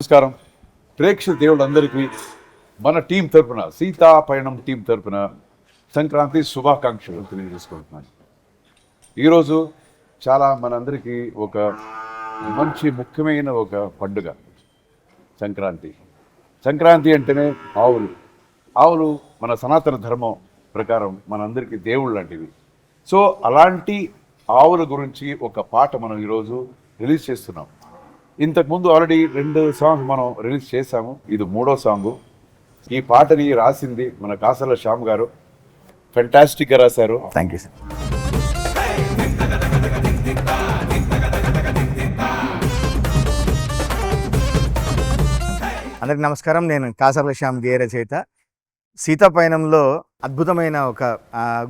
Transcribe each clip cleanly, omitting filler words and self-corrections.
నమస్కారం ప్రేక్షక దేవుళ్ళందరికీ మన టీం తరపున సీతా పయణం టీం తరపున సంక్రాంతి శుభాకాంక్షలు తెలియజేసుకుంటున్నాను. ఈరోజు చాలా మనందరికీ ఒక మంచి ముఖ్యమైన ఒక పండుగ సంక్రాంతి. సంక్రాంతి అంటేనే ఆవులు మన సనాతన ధర్మం ప్రకారం మనందరికీ దేవుళ్ళు లాంటివి. సో అలాంటి ఆవుల గురించి ఒక పాట మనం ఈరోజు రిలీజ్ చేస్తున్నాం. ఇంతకుముందు ఆల్రెడీ 2 సాంగ్స్ మనం రిలీజ్ చేశాము, ఇది 3వ సాంగు. ఈ పాటని రాసింది మన కాసర్ల శ్యామ్ గారు, ఫెంటాస్టిక్గా రాశారు. Thank you sir. అందరికి నమస్కారం. నేను కాసర్ల శ్యామ్ గేయ రచయిత. సీతాపయనంలో అద్భుతమైన ఒక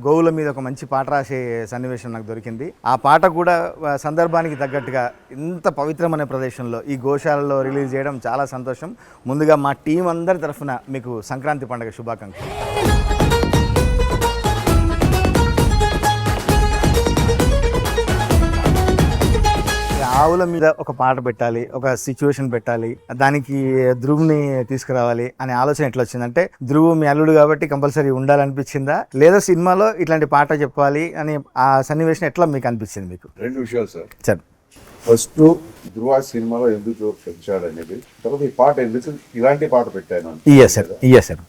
గోవుల మీద ఒక మంచి పాట రాసే సన్నివేశం నాకు దొరికింది. ఆ పాట కూడా సందర్భానికి తగ్గట్టుగా ఇంత పవిత్రమైన ప్రదేశంలో ఈ గోశాలలో రిలీజ్ చేయడం చాలా సంతోషం. ముందుగా మా టీం అందరి తరఫున మీకు సంక్రాంతి పండుగ శుభాకాంక్షలు. ఆవుల మీద ఒక పాట పెట్టాలి, ఒక సిచ్యువేషన్ పెట్టాలి, దానికి ధ్రువుని తీసుకురావాలి అనే ఆలోచన ఎట్లా వచ్చిందంటే, ధ్రువు మీ అల్లుడు కాబట్టి కంపల్సరీ ఉండాలనిపించిందా, లేదా సినిమాలో ఇట్లాంటి పాట చెప్పాలి అని ఆ సన్నివేశం ఎట్లా మీకు అనిపించింది? మీకు 2 విషయాలు సార్. సార్, ఫస్ట్ ధ్రువ సినిమాలో ఎందుకు పెంచాడు అనేది, తర్వాత ఈ పాట ఎందుకు ఇలాంటి పాట పెట్టాను. ఇయ్యా సార్.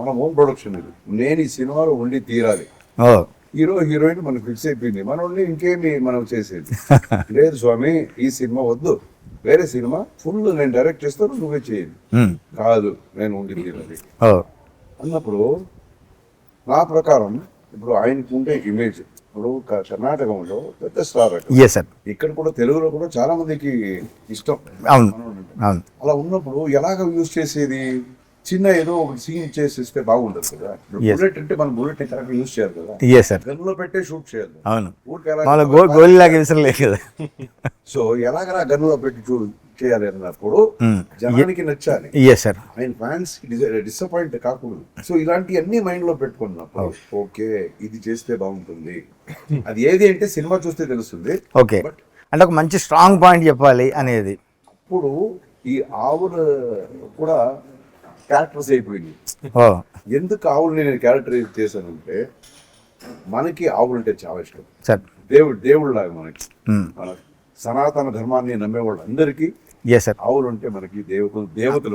మన ఓన్ ప్రొడక్షన్ ఇది. నేను ఈ సినిమాలో ఉండి తీరాలి. హీరో హీరోయిన్ మనకు ఫిక్స్ అయిపోయింది, మన ఉండి ఇంకేమి మనం చేసేది లేదు. స్వామి ఈ సినిమా వద్దు, వేరే సినిమా ఫుల్ నేను డైరెక్ట్ చేస్తాను, నువ్వే చేయాలి. కాదు, నేను ఉండి తీరాలి అన్నప్పుడు నా ప్రకారం ఇప్పుడు ఆయనకు ఉండే ఇమేజ్, ఇప్పుడు కర్ణాటకంలో పెద్ద స్టార్, ఇక్కడ కూడా తెలుగులో కూడా చాలా మందికి ఇష్టం. అలా ఉన్నప్పుడు ఎలాగ యూజ్ చేసేది, చిన్న ఏదో ఒక సీన్ చేసేస్తే బాగుండదు కదా. బుల్లెట్ అంటే మనం బుల్లెట్ కరెక్ట్ యూజ్ చేయాలి కదా, గన్లో పెట్టే షూట్ చేయాలి. సో ఎలాగలా గన్లో పెట్టి చేయాలి అన్నప్పుడు జనానికి నచ్చాలి, ఆయన ఫ్యాన్స్ డిసప్పాయింట్ కాకూడదు. సో ఇలాంటివన్నీ మైండ్ లో పెట్టుకున్నప్పుడు ఓకే ఇది చేస్తే బాగుంటుంది. అది ఏది అంటే సినిమా చూస్తే తెలుస్తుంది. ఓకే, అంటే ఒక మంచి స్ట్రాంగ్ పాయింట్ చెప్పాలి అనేది. అప్పుడు ఈ ఆవులు కూడా క్యారెక్టర్స్ అయిపోయింది. ఎందుకు ఆవులు నేను క్యారెక్టరైజ్ చేశానంటే, మనకి ఆవులు అంటే చాలా ఇష్టం. దేవుడు లాగా మనకి, మన సనాతన ధర్మాన్ని నమ్మే వాళ్ళందరికీ ఆవులు అంటే మనకి దేవతలు.